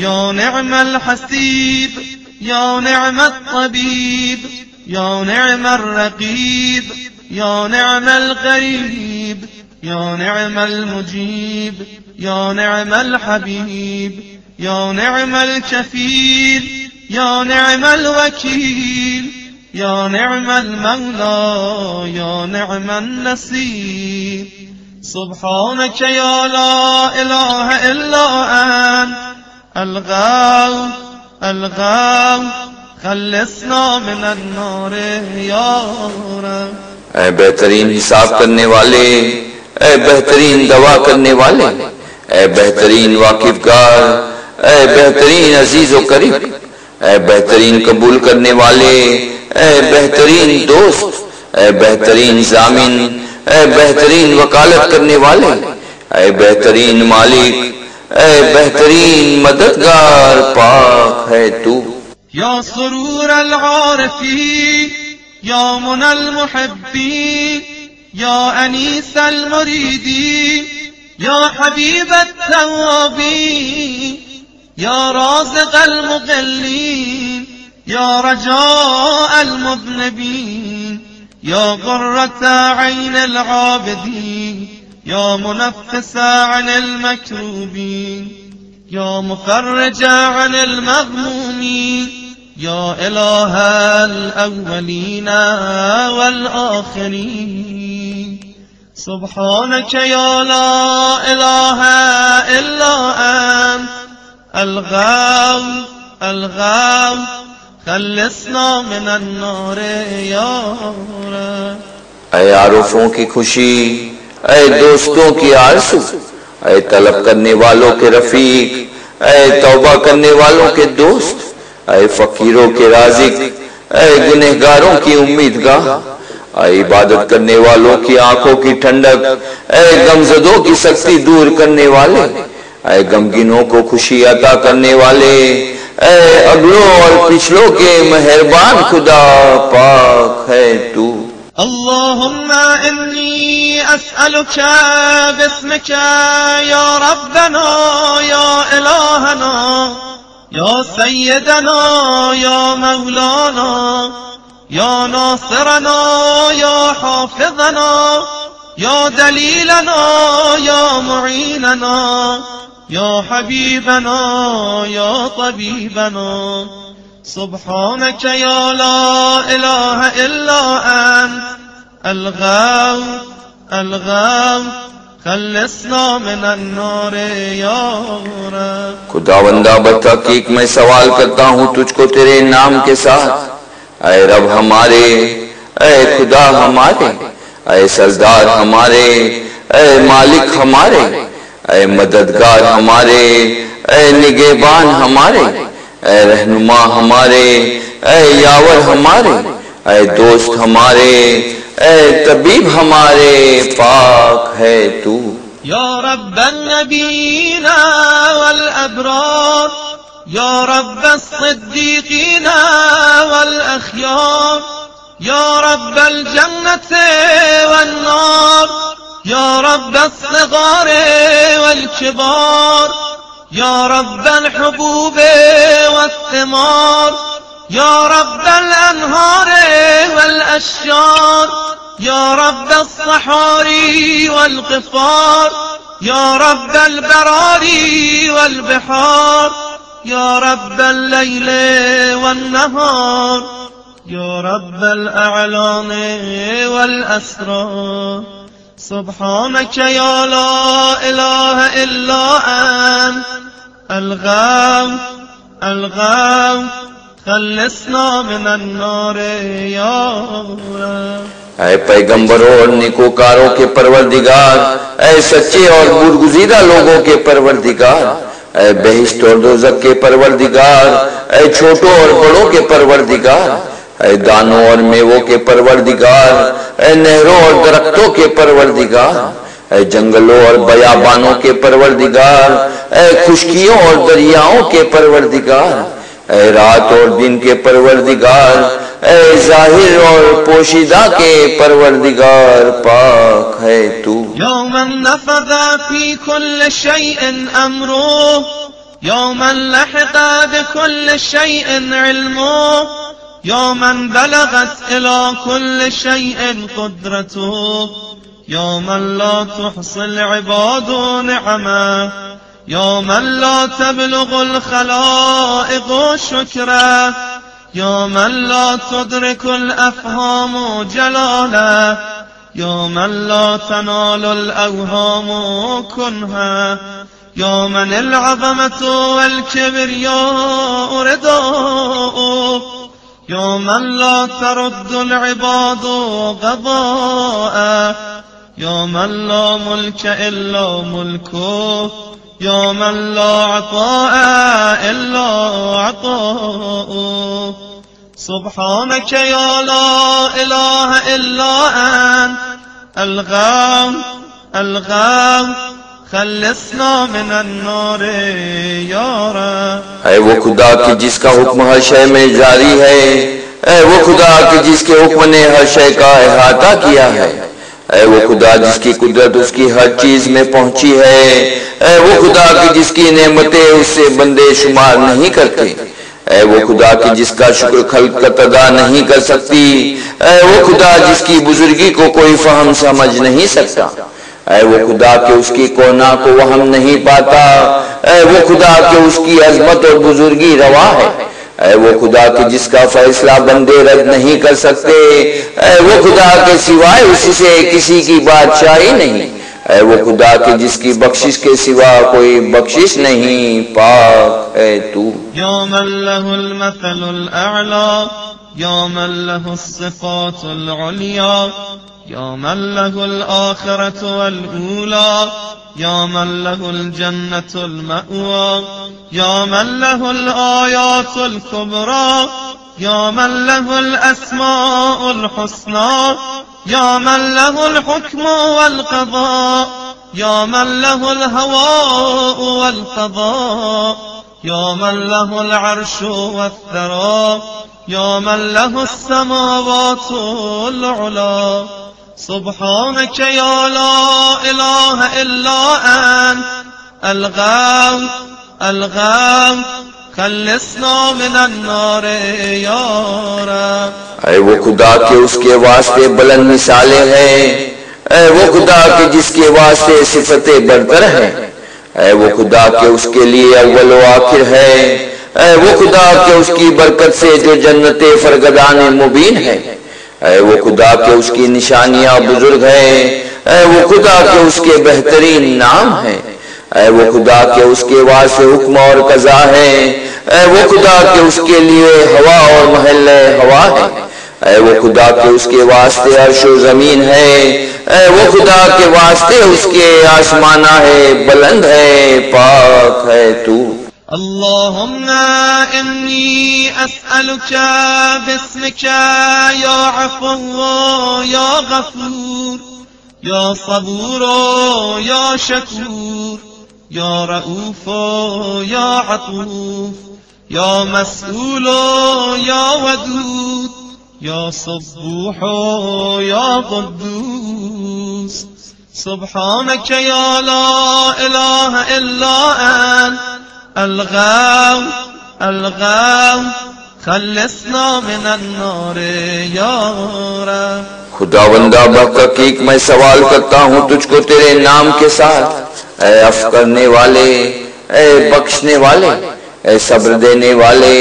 या निअमल हसीब या निअमत तबीब या निअमर रकीब या निअमल करीब या निअमल मुजीब या निअमल हबीब या निअमल शफीर या निअमल वकील या निअमल मौला या निअमन नसीर सुब्हानक या ला इलाहा इल्ला अंत अलगाउस अलगाउस खल्लिसना मिनन नार या रब। ऐ बेहतरीन हिसाब करने वाले, ऐ बेहतरीन दवा करने वाले, ऐ बेहतरीन वाकिफगार, ऐ बेहतरीन अजीज व करीब, ऐ बेहतरीन कबूल करने वाले, ऐ बेहतरीन दोस्त, ऐ बेहतरीन जामिन, ऐ बेहतरीन वकालत करने वाले, ऐ बेहतरीन मालिक, ऐ बेहतरीन मददगार पाक है तू। या सुरूर अल आरिफीन या मुनल मुहिब्बीन या अनीस अल मुरीदीन या हबीब अत्तवाबीन या राज़िक़ अल मुक़ल्लीन या रजाअ अल मुज़निबीन या क़ुर्रत ऐन अल आबिदीन या मुनफ़्फ़िस अन अल मकरूबीन या मुफ़र्रिज अन अल मग़मूमीन या इलाह अल अव्वलीन वल आखिरीन सुब्हानक या ला इलाहा इल्ला अंत अलगाउस अलगाउस खल्लिसना मिनन नार या रब। ऐ आरिफों की खुशी, ऐ दोस्तों की आरज़ू, ऐ तलब करने वालों के रफीक, ऐ तौबा करने वालों के दोस्त, ऐ फकीरों के राज़िक, ऐ गुनहगारों की उम्मीदगाह, ऐ इबादत करने वालों की आंखों की ठंडक, ऐ गमज़दों की सख्ती दूर करने वाले, ऐ गमगीनों को खुशी अता करने वाले, ऐ अगलों और पिछलों के मेहरबान खुदा पाक है तू। अल्लाहुम्मा इन्नी अस्अलुका बिस्मिका या रब्बना या इलाहना या सय्यदना या मौलाना या नासिरना या हाफिज़ना या दलीलना या मुईनना या हबीबना या तबीबना सुब्हानक या ला इलाहा इल्ला अंत अलगाउस अलगाउस खल्लिसना मिनन नार या रब। खुदावंदा बतहकीक मैं सवाल करता हूँ तुझको तेरे नाम के साथ, ऐ रब हमारे, ऐ खुदा हमारे, ऐ सरदार हमारे, ऐ मालिक हमारे, ऐ मददगार हमारे, ऐ निगहबान हमारे, ऐ रहनुमा हमारे, ऐ यावर हमारे, ऐ दोस्त हमारे, ऐ तबीब हमारे पाक है तू। या रब्बन नबीना वल अबरार या रब्बस सिद्दीकीना वल अखयार या रब्बल जन्नत वन नार या रब्बस सिगार वल किबार या रब्बल हुबूब वस्तिमार या रब्बल अनहार वल अश्जार या रब्बस सहारी वल ग़िफ़ार या रब्बल बरारी वल बिहार या रब्बल लैल वन नहार या रब्बल अअलाम वल अस्रार सुब्हानक या ला इलाहा इल्ला अंत अलगाउस अलगाउस खल्लिसना मिनन नार या रब। ऐ पैगंबरों और निकोकारों के परवरदिगार, ऐ सच्चे और बुरगुज़ीदा लोगों के परवरदिगार, ऐ बहिश्त और दोज़ख के परवरदिगार, ऐ छोटों और बड़ों के परवरदिगार, ऐ दानों और मेवों के परवरदिगार, ऐ नहरों और दरख्तों के परवरदिगार, ऐ जंगलों और बयाबानों के परवरदिगार, ऐ खुशकियों और दरियाओं के परवरदिगार, ऐ रात और दिन के परवरदिगार, ऐ जाहिर और पोशीदा के परवरदिगार पाक है तू। यौमन नफ़ज़ फी कुल्ल शैइन अम्रुह يا من لحق بكل شيء علمه، يا من بلغت إلى كل شيء قدرته، يا من لا تحصي العباد نعمه، يا من لا تبلغ الخلائق شكره، يا من لا تدرك الأفهام جلاله، يا من لا تنال الأوهام كنها، يا من العظمة والكبرياء رداء، يا من لا ترد العباد قضاء، يا من لا ملك إلا ملكه، يا من لا عطاء إلا عطاء. سبحانك يا لا إله إلا أنت الغوث الغوث خلصنا من النار या रब. है वो खुदा कि जिसका हुक्म हर शय में जारी है वो खुदा कि जिसके हुक्म ने हर शय का अहाता किया है वो खुदा जिसकी कुदरत उसकी हर चीज में पहुंची है वो खुदा कि जिसकी नेमतें उससे बंदे शुमार नहीं करते, वो खुदा कि जिसका शुक्र खल्क़त अदा नहीं कर सकती, वो खुदा जिसकी बुजुर्गी को कोई फहम समझ नहीं सकता, वो खुदा के उसकी कोना को वहम नहीं पाता, वो खुदा के उसकी अजमत और बुजुर्गी रवा है, वो खुदा के जिसका फैसला बंदे रद्द नहीं कर सकते, वो खुदा के सिवाय उसी से किसी की बादशाही नहीं, वो खुदा के जिसकी बख्शिश के सिवा कोई बख्शिश नहीं, पाक है तू. या मन लहुल मसलुल अअला, या मन लहुस सिफातुल उलिया, या मन लहुल आखिरतु वल ऊला, या मन लहुल जन्नतुल मअवा, या मन लहुल आयातुल कुबरा, या मन लहुल अस्माउल हुस्ना, या मन लहुल हुक्म वल क़ज़ा, या मन लहुल हवा वल क़ज़ा, या मन लहुल अर्शु वस्सरा, या मन लहुस समावातुल उला. सुब्हानक या ला इलाहा इल्ला अंत अलगौस अलगौस खल्लिसना मिनन नार या रब. वो खुदा के उसके वास्ते बुलंद मिसालें हैं, वो खुदा के जिसके वास्ते सिफतें बरतर हैं, वो खुदा के उसके लिए अव्वल व आखिर है, वो खुदा के उसकी बरकत से जो जन्नते फरगदान मुबीन है, वो खुदा के उसकी निशानियां बुजुर्ग हैं, वो खुदा के उसके बेहतरीन नाम हैं, वो खुदा के उसके वास्ते हुक्म और कज़ा है, वो खुदा के उसके लिए हवा और महल हवा है, वो खुदा के उसके वास्ते अर्श व ज़मीन है, वो खुदा के वास्ते उसके आसमाना है, बुलंद है, पाक है तू. अल्लाहुम्मा इन्नी अस्अलुका बिस्मिका या अफ़्वु या गफ़ूर या सबूर या शकूर या रऊफ या अतूफ या मस्ऊल या वदूद या सुब्बूह या क़ुद्दूस. सुब्हानक या ला इलाहा इल्ला अंत अलगौस अलगौस खल्लिसना मिनन नार या रब. खुदावंदा बहकीक मैं सवाल करता हूँ तुझको तेरे नाम के साथ, अफ़ करने वाले, बख्शने वाले, सब्र देने वाले,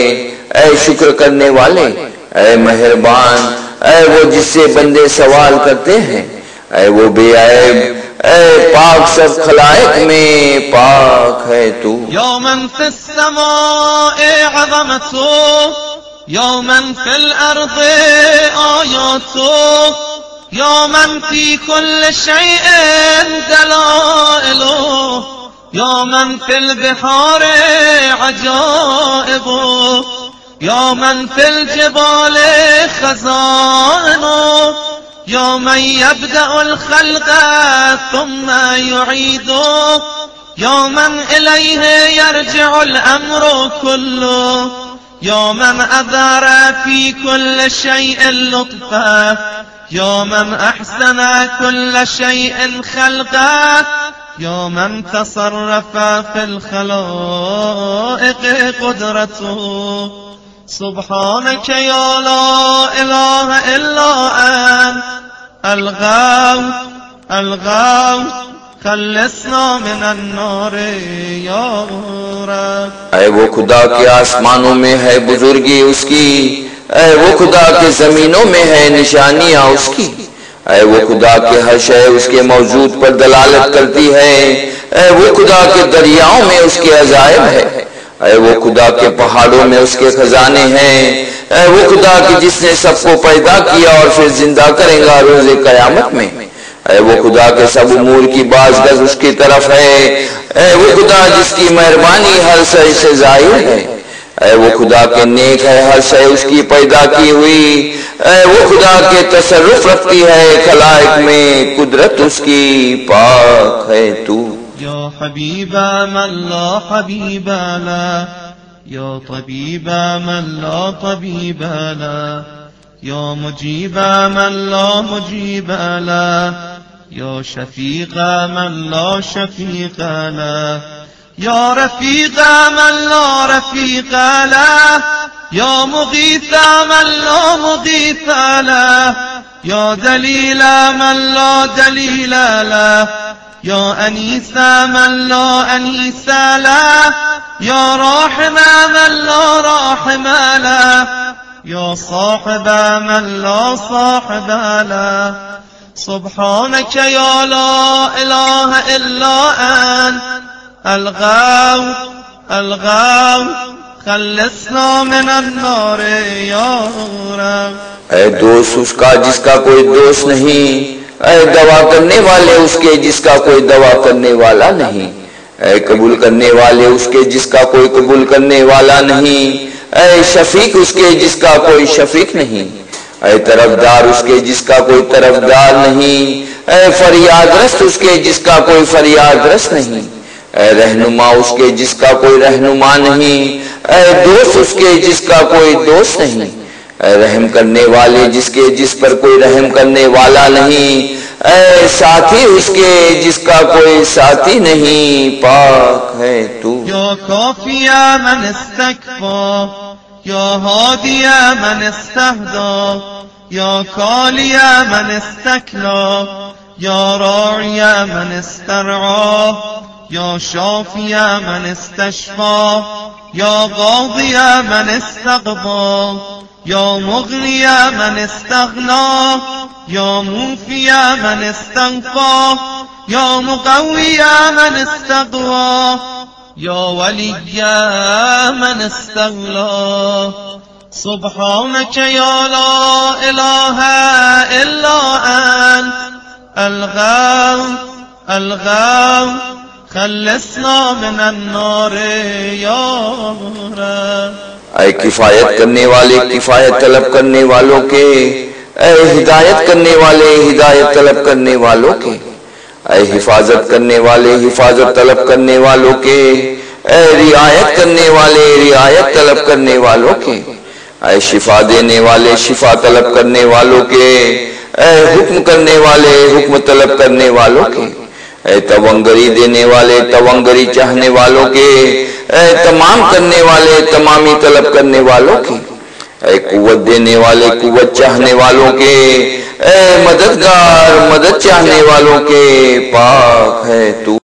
शुक्र करने वाले, मेहरबान, वो जिससे बंदे सवाल करते हैं, वो बेअयब, पाक सब खलाइक में पाक है तू. या मन फिस समाए अज़मतो, या मन फिल अर्ज़े आयातो, या मन फी कुल्ल शैइन दलाइलो, या मन फिल बिहारे अजाइबो, या मन फिल जिबाले खज़ाइनो, या मन यब्दअुल खल्क़ थुम्मा युईदु, या मन इलैहि यरजिउल अम्रु कुल्लु, या मन अज़हर फी कुल्ल शैइन लुत्फ़ा, या मन अहसन कुल्ल शैइन खल्क़ा, يا من تصرف في الخلائق قدرته سبحانك يا لا إله إلا أنت الغوث خلصنا من النار या रब। ऐ वो खुदा के आसमानों में है बुजुर्गी उसकी, ऐ वो खुदा के जमीनों में है निशानियां उसकी, ऐ वो खुदा के हर शय उसके मौजूद पर दलालत करती है, ऐ वो खुदा के दरियाओं में उसके अजायब है, ऐ वो खुदा के पहाड़ों में उसके खजाने हैं, ऐ वो खुदा की जिसने सबको पैदा किया और फिर जिंदा करेगा रोजे कयामत में, ऐ वो खुदा के सब उमूर की बाज़गज़ उसकी तरफ है, ऐ वो खुदा जिसकी मेहरबानी हर शय से जाहिर है, ऐ वो खुदा के नेक है हर शय उसकी पैदा की हुई, ऐ वो खुदा के तसर्रुफ रखती है खलाइक में कुदरत उसकी पाक है तू। या हबीबा मन ला हबीबा ला, या तबीबा मन ला तबीबा ला, या मुजीबा मन ला मुजीबा ला, या शफीका मन ला शफीका ला, या रफीका मन ला रफीका ला, या मुगीथा मन ला मुगीथा ला, या दलीला मन ला दलीला ला, या अनीसा मन ला अनीसा ला, या राहिमा मन ला राहिमा ला, या साहिबा मन ला साहिबा ला। सुब्हानक या ला इलाहा इल्ला अंत الغوث خلصنا من النار या रब। ऐ दोस्त उसका जिसका कोई दोस्त नहीं, ऐ दवा करने वाले उसके जिसका कोई दवा करने वाला नहीं, ऐ कबूल करने वाले उसके जिसका कोई कबूल करने वाला नहीं, ऐ शफीक उसके जिसका कोई शफीक नहीं, ऐ तरफदार उसके जिसका कोई तरफदार नहीं, ऐ फरियादरस्त उसके जिसका कोई फरियादरस्त नहीं, ऐ रहनुमा उसके जिसका कोई रहनुमा नहीं, ऐ दोस्त उसके जिसका कोई दोस्त नहीं, ऐ रहम करने वाले जिसके जिस पर कोई रहम करने वाला नहीं, ऐ साथी उसके जिसका कोई साथी नहीं, पाक है तू। या काफिया मन इस्तकफा, या हादिया मन इस्तहदा, या कालिया मन इस्तकला, या राइया मन इस्तरआ, या शाफिया मन इस्तशफा, या गादिया मन इस्तगबा, या मुगनिया मन इस्तगना, या मूफिया मन इस्तगफा, या मुकविया मन इस्तगवा, या वलिया मन इस्तगला। सुब्हानक या ला इलाहा इल्ला अंत الغوث खलसना मिन अन्नार या रब। ऐ किफायत करने वाले किफायत तलब करने वालों के, ऐ हिदायत करने वाले हिदायत तलब करने वालों के, ऐ हिफाजत करने वाले हिफाजत तलब करने वालों के, ऐ रियायत करने वाले रियायत तलब करने वालों के, ऐ शिफा देने वाले शिफा तलब करने वालों के, ऐ हुक्म करने वाले हुक्म तलब करने वालों के, ऐ तवंगरी देने वाले तवंगरी चाहने वालों के, ऐ तमाम करने वाले तमामी तलब करने वालों के, ऐ कुव्वत देने वाले कुव्वत चाहने वालों के, ऐ मददगार मदद चाहने वालों के, पाक है तू।